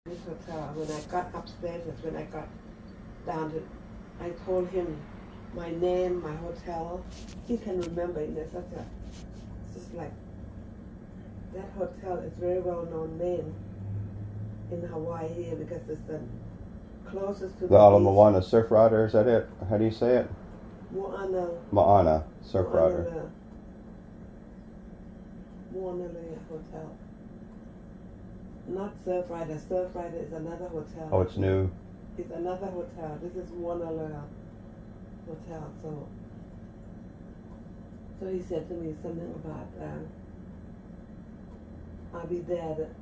this hotel. When I got upstairs, that's when I got down to, I told him my name, my hotel. He can remember it. There's such a, it's just like, that hotel is very well known name in Hawaii here because it's the closest to the Moana Surfrider, is that it? How do you say it? Moana Surfrider. Moana Hotel. Not Surfrider. Surfrider is another hotel. Oh, it's new. It's another hotel. This is Moana Hotel. So he said to me something about I'll be there at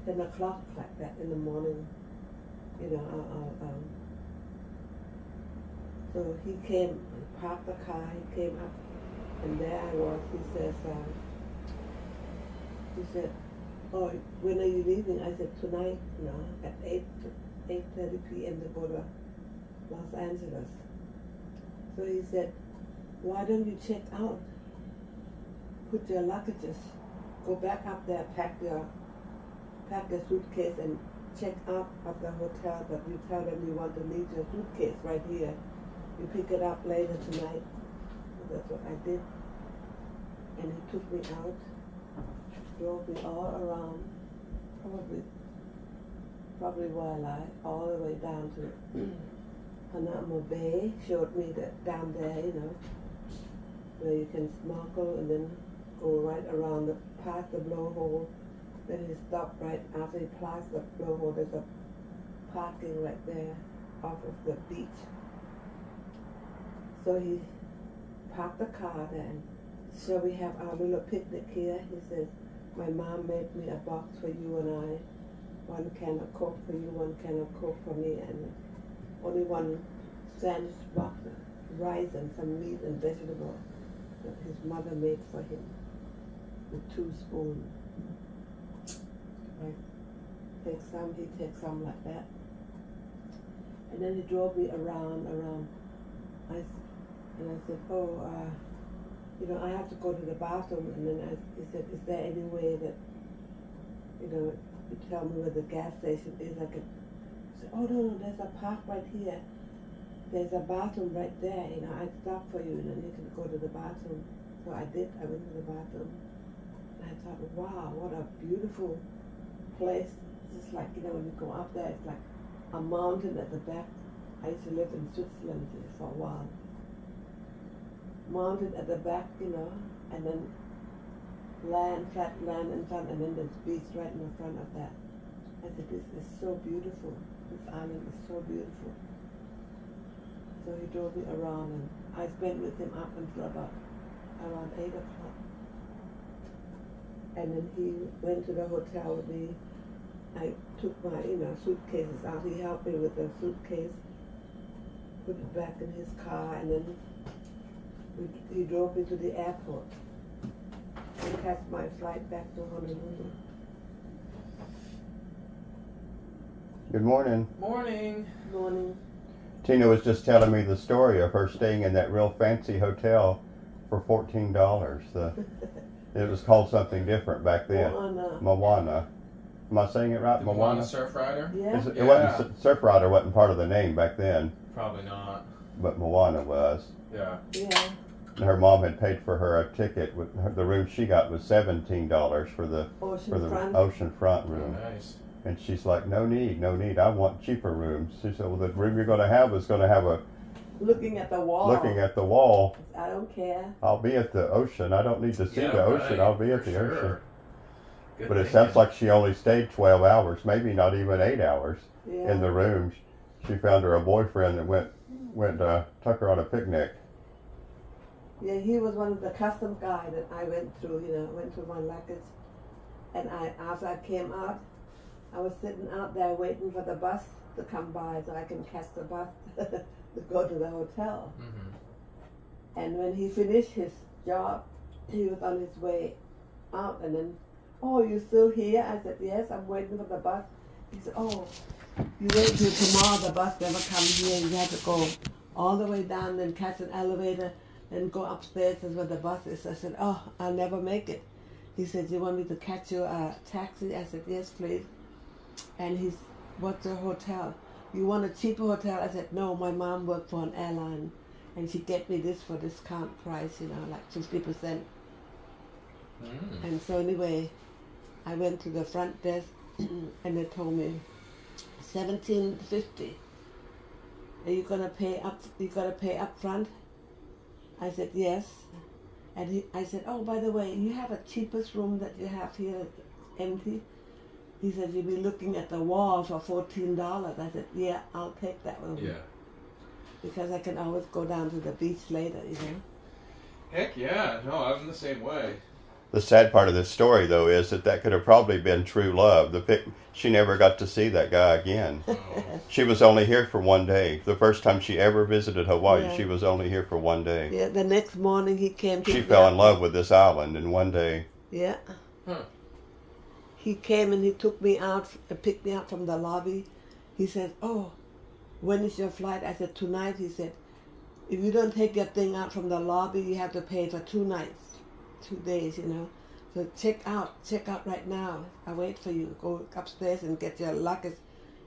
10 o'clock like that in the morning. You know, so he came, parked the car, he came up, and there I was. He said, oh, when are you leaving? I said, tonight, you know, at 8:30 p.m. to go to Los Angeles. So he said, why don't you check out? Put your luggages, go back up there, pack your suitcase and check out of the hotel, but you tell them you want to leave your suitcase right here. You pick it up later tonight. So that's what I did. And he took me out, drove me all around, probably Waialae, all the way down to Hanamo Bay, showed me that down there, you know, where you can snorkel and then go right around past the blowhole. Then he stopped right after he passed the blowhole. There's a parking right there off of the beach. So he parked the car there. So we have our little picnic here. He says, my mom made me a box for you and I. 1 can of Coke for you, 1 can of Coke for me, and only 1 sandwich box, rice and some meat and vegetable that his mother made for him with 2 spoons. I take some, he takes some like that. And then he drove me around. And I said, oh, you know, I have to go to the bathroom. And then he said, is there any way that, you know, you tell me where the gas station is? I could say, oh, no, there's a park right here. There's a bathroom right there. You know, I'd stop for you and then you can go to the bathroom. So I did. I went to the bathroom. And I thought, wow, what a beautiful place. It's just like, you know, when you go up there, it's like a mountain at the back. I used to live in Switzerland for a while. Mountain at the back, you know, and then land, flat land in front, and then there's beach right in the front of that. I said, this is so beautiful. This island is so beautiful. So he drove me around, and I spent with him up until about around 8 o'clock. And then he went to the hotel with me. I took my, you know, suitcases out. He helped me with the suitcase, put it back in his car, and then he drove me to the airport and catch my flight back to Honolulu. Good morning. Morning. Morning. Tina was just telling me the story of her staying in that real fancy hotel for $14. It was called something different back then. Moana. Am I saying it right? Moana Surfrider? Yeah. It wasn't, Surfrider wasn't part of the name back then. Probably not. But Moana was. Yeah. Yeah. Her mom had paid for her a ticket. The room she got was $17 for the oceanfront room. Oh, nice. And she's like, no need. I want cheaper rooms. She said, well, the room you're going to have is going to have a looking at the wall. I don't care. I'll be at the ocean. I don't need to see the ocean. I'll be at the ocean. Good but it sounds like she only stayed 12 hours, maybe not even 8 hours in the room. She found her a boyfriend that went took her on a picnic. Yeah, he was one of the custom guy that I went through, you know, went through my luggage. And after I came out, I was sitting out there waiting for the bus to come by so I can catch the bus to go to the hotel. Mm-hmm. And when he finished his job, he was on his way out, and then, oh, you still here? I said, yes, I'm waiting for the bus. He said, oh, you wait till tomorrow, the bus never comes here. You have to go all the way down and catch an elevator and go upstairs is where the bus is. I said, oh, I'll never make it. He said, you want me to catch you a taxi? I said, yes, please. And he's, what's a hotel? You want a cheaper hotel? I said, no, my mom worked for an airline and she get me this for discount price, you know, like 50%. And so anyway, I went to the front desk and they told me $17.50. Are you gonna pay up? You gotta pay up front? I said yes. And I said, oh, by the way, you have a cheapest room that you have here empty? He said, you'll be looking at the wall for $14. I said, yeah, I'll take that room. Yeah. Because I can always go down to the beach later, you know. Heck yeah. No, I'm the same way. The sad part of this story, though, is that could have probably been true love. She never got to see that guy again. Oh. She was only here for one day. The first time she ever visited Hawaii, Yeah. she was only here for one day. Yeah, the next morning he came. She fell in love with this island in one day. Yeah. Huh. He came and he took me out, picked me up from the lobby. He said, oh, when is your flight? I said, tonight. He said, if you don't take your thing out from the lobby, you have to pay for 2 nights. 2 days, you know. So check out right now. I wait for you. Go upstairs and get your luggage.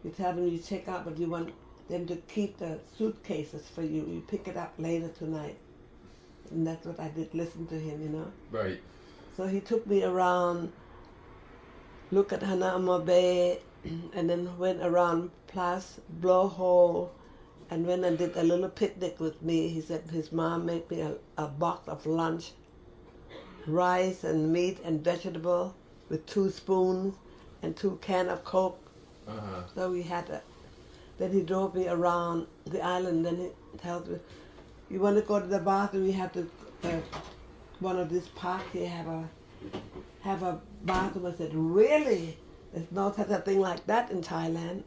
You tell them you check out, but you want them to keep the suitcases for you. You pick it up later tonight. And that's what I did, listen to him, you know. Right. So he took me around, look at Hanauma Bay, and then went around Place Blowhole, and went and did a little picnic with me. He said his mom made me a box of lunch, rice and meat and vegetable with 2 spoons and 2 cans of Coke. Uh-huh. So we had then he drove me around the island. Then he tells me, you want to go to the bathroom, you have to, one of these parks here have a bathroom. I said, really? There's no such a thing like that in Thailand.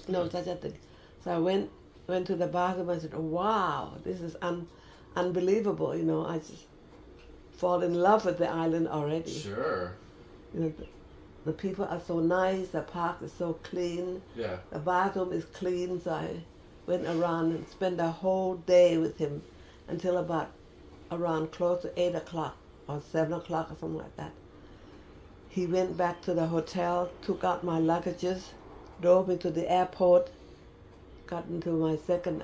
No such a thing. So I went to the bathroom. I said, wow, this is unbelievable. You know, I just fall in love with the island already. Sure. You know, the people are so nice. The park is so clean. Yeah. The bathroom is clean. So I went around and spent the whole day with him until about around close to 8 o'clock or 7 o'clock or something like that. He went back to the hotel, took out my luggages, drove me to the airport, got into my second,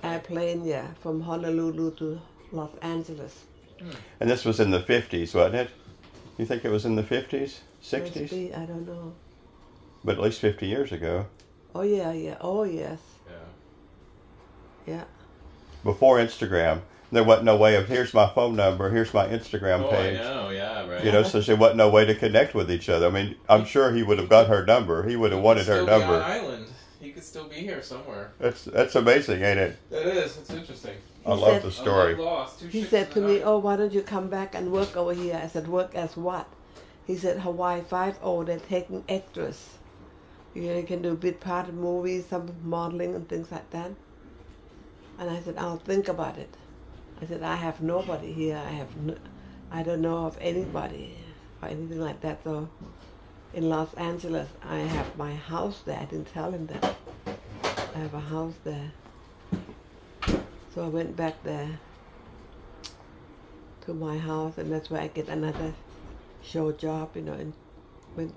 airplane, yeah, from Honolulu to Los Angeles. And this was in the 50s, wasn't it? You think it was in the 50s? 60s? Must be, I don't know. But at least 50 years ago. Oh, yeah, yeah. Oh, yes. Yeah. Yeah. Before Instagram, there wasn't no way of, here's my phone number, here's my Instagram page. Oh, I know, yeah, right. You know, so there wasn't no way to connect with each other. I mean, I'm sure he would have got her number. He would have wanted her number. He could still be on island. He could still be here somewhere. That's amazing, ain't it? That is. It's interesting. I love the story. He said to me, oh, why don't you come back and work over here? I said, work as what? He said, Hawaii 5-0, they're taking extras. You can do a bit part of movies, some modeling and things like that. And I said, I'll think about it. I said, I have nobody here. I don't know of anybody or anything like that. So in Los Angeles, I have my house there. I didn't tell him that. I have a house there. So I went back there to my house, and that's where I get another show job, you know, and went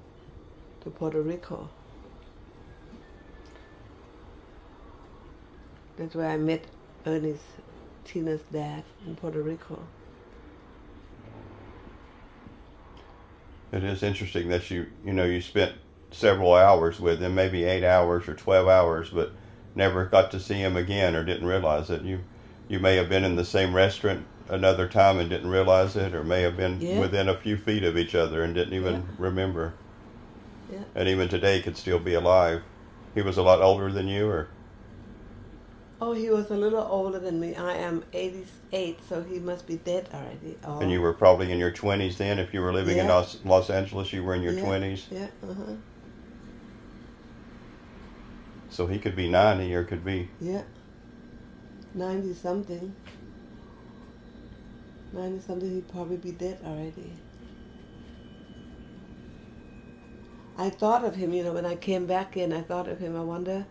to Puerto Rico. That's where I met Ernest, Tina's dad, in Puerto Rico. It is interesting that you spent several hours with him, maybe 8 hours or 12 hours, but never got to see him again or didn't realize it. You may have been in the same restaurant another time and didn't realize it, or may have been within a few feet of each other and didn't even remember. Yeah. And even today could still be alive. He was a lot older than you, or? Oh, he was a little older than me. I am 88, so he must be dead already. Oh. And you were probably in your 20s then. If you were living in Los Angeles, you were in your 20s. Yeah, So he could be 90 or could be... Yeah, 90-something. 90-something, he'd probably be dead already. I thought of him, when I came back in, I thought of him. I wonder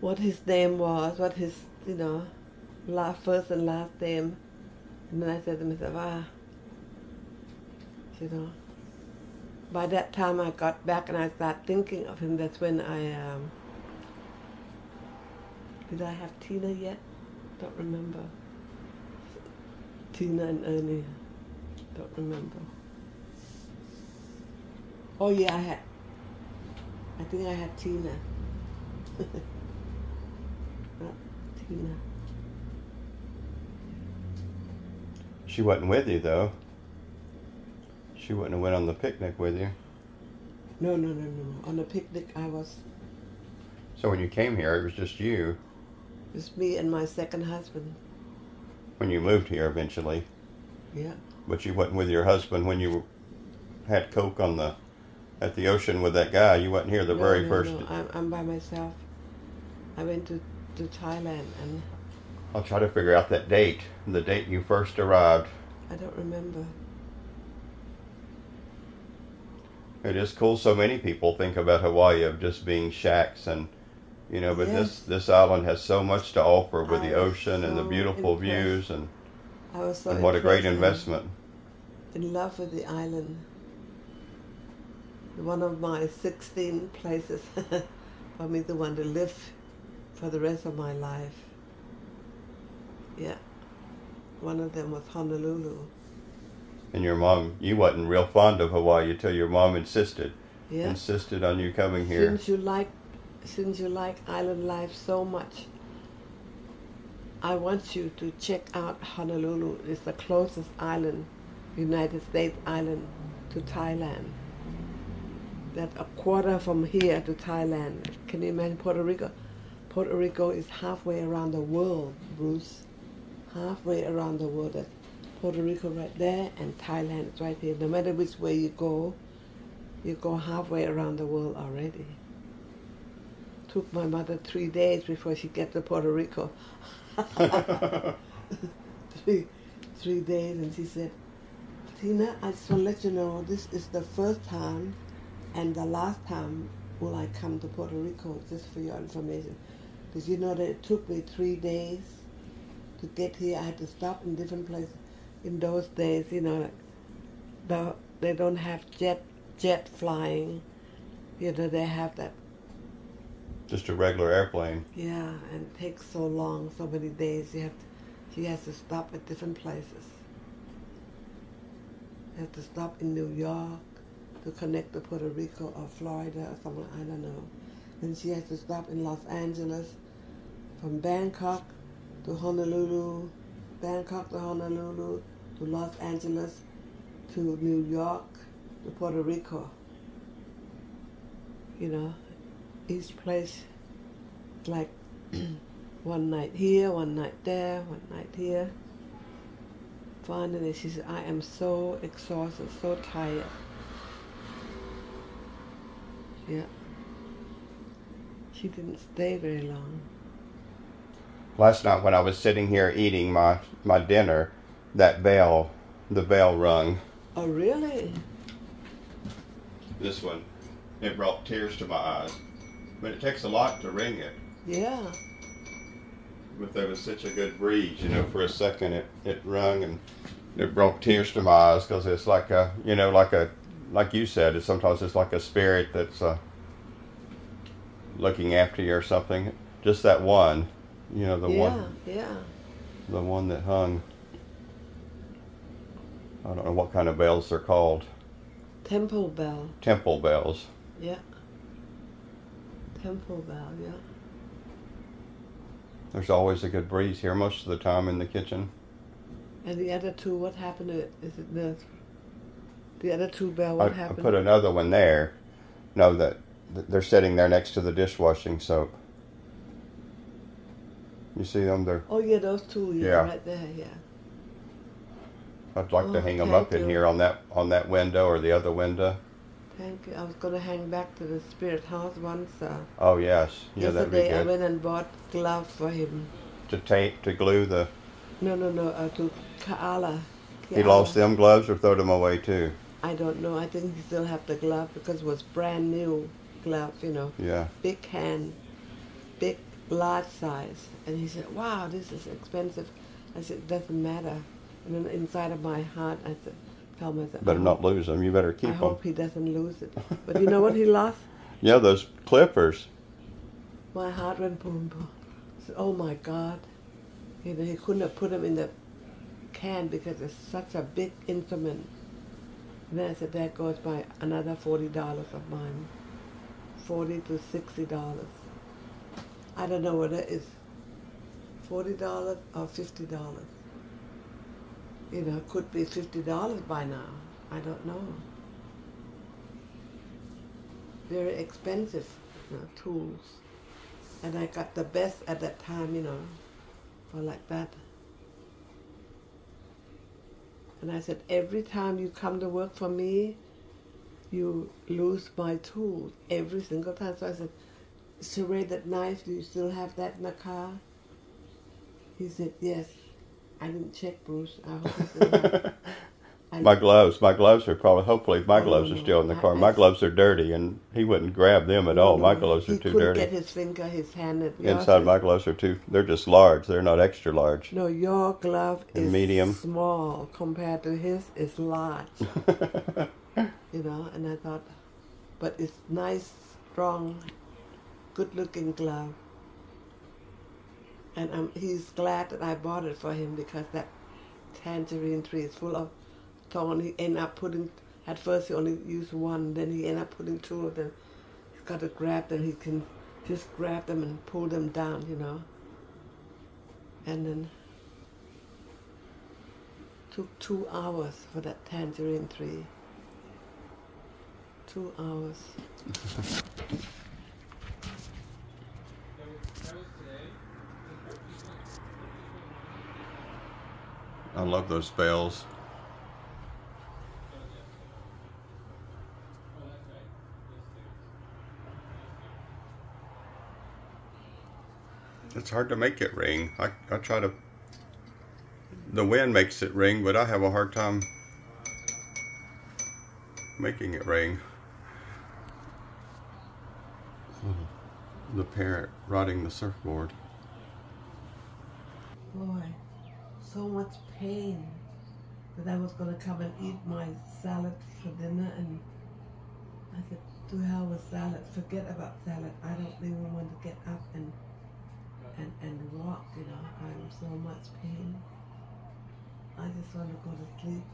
what his name was, what his, first and last name. And then I said to myself, you know. By that time I got back and I started thinking of him. That's when did I have Tina yet? Don't remember. Tina and Ernie. Don't remember. Oh yeah, I think I had Tina. Not Tina. She wasn't with you though. She wouldn't have went on the picnic with you. No. On the picnic I was. So when you came here, it was just you. It was me and my second husband. When you moved here eventually. Yeah. But you wasn't with your husband when you had Coke at the ocean with that guy. You wasn't here the very first. No, I'm by myself. I went to Thailand and. I'll try to figure out that date. The date you first arrived. I don't remember. It is cool. So many people think about Hawaii of just being shacks and, you know, but yes. this island has so much to offer with the I was ocean and the so beautiful impressed. views and I was so what a great impressed investment. and in love with the island. One of my 16 places for me to want to live for the rest of my life. Yeah. One of them was Honolulu. And your mom, you wasn't real fond of Hawaii until your mom insisted. Yeah. Insisted on you coming here. Since you like island life so much, I want you to check out Honolulu. It's the closest island, United States island, to Thailand. That's a quarter from here to Thailand. Can you imagine Puerto Rico? Puerto Rico is halfway around the world, Bruce. Halfway around the world. That's Puerto Rico right there, and Thailand is right here. No matter which way you go halfway around the world already. Took my mother 3 days before she get to Puerto Rico. three days, and she said, Tina, I just want to let you know this is the first time and the last time will I come to Puerto Rico, just for your information. Because you know that it took me 3 days to get here. I had to stop in different places. In those days, you know, they don't have jet flying. You know, they have that. Just a regular airplane. Yeah, and it takes so long, so many days. She has to stop at different places. She has to stop in New York to connect to Puerto Rico or Florida or somewhere, I don't know. Then she has to stop in Los Angeles, from Bangkok to Honolulu, Bangkok to Honolulu, to Los Angeles, to New York, to Puerto Rico. You know, each place like one night here, one night there, one night here. Finally, she said, I am so exhausted, so tired. Yeah. She didn't stay very long. Last night when I was sitting here eating my dinner, the bell rung. Oh, really? This one, it brought tears to my eyes. But it takes a lot to ring it. Yeah. But there was such a good breeze, you know, for a second it rung and it brought tears to my eyes because it's like a, you know, like you said, sometimes it's like a spirit that's looking after you or something. Just that one, you know, the one that hung. I don't know what kind of bells they're called. Temple bell. Temple bells. Yeah. Temple bell, yeah. There's always a good breeze here most of the time in the kitchen. And the other two, what happened to it? Is it the other two bell, what happened? I put another one there. No, that they're sitting there next to the dishwashing soap. You see them? Oh yeah, those two, yeah, right there, yeah. I'd like to hang them up in here on that window or the other window. Thank you. I was going to hang back to the spirit house once. Oh yes, yeah, that'd be good. Yesterday I went and bought gloves for him. To glue the. No, to Kaala. He lost them gloves or throw them away too. I don't know. I think he still have the glove because it was brand new gloves, you know. Yeah. Big hand, big, large size. And he said, wow, this is expensive. I said, it doesn't matter. And then inside of my heart, I said, Tell me that. Better not lose them. You better keep I them. hope he doesn't lose it. But you know what he lost? Yeah, those clippers. My heart went boom, boom. I said, oh my God. You know, he couldn't have put them in the can because it's such a big instrument. And then I said, there goes my another $40 of mine. $40 to $60. I don't know what it is. $40 or $50. You know, it could be $50 by now. I don't know. Very expensive, you know, tools. And I got the best at that time, you know, for like that. And I said, every time you come to work for me, you lose my tools every single time. So I said, serrated knife, do you still have that in the car? He said, yes. I didn't check, Bruce. I hope he still have. My gloves are probably, hopefully my gloves are still in the car. My gloves are dirty and he wouldn't grab them at all. My gloves are too dirty. He couldn't get his finger, his hand. Inside my gloves are they're just large. They're not extra large. No, your glove is medium. Small compared to his is large. You know, and I thought, but it's nice, strong, good-looking glove. And he's glad that I bought it for him because that tangerine tree is full of thorn. He ended up putting, at first he only used one, then he ended up putting two of them. He's got to grab them, he can just grab them and pull them down, you know. And then took 2 hours for that tangerine tree. 2 hours. I love those bells. It's hard to make it ring. I try to, the wind makes it ring, but I have a hard time making it ring. The parrot riding the surfboard. Boy, so much pain that I was going to come and eat my salad for dinner, and I said, to hell with salad, forget about salad. I don't even want to get up and walk, you know. I'm in so much pain. I just want to go to sleep.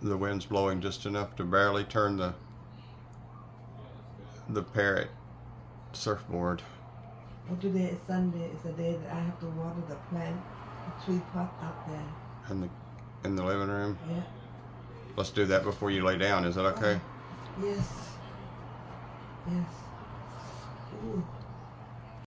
The wind's blowing just enough to barely turn the parrot surfboard. Well, today is Sunday. It's a day that I have to water the plant, the tree pot up there. In the living room? Yeah. Let's do that before you lay down. Is that okay? Yes. Yes. Ooh.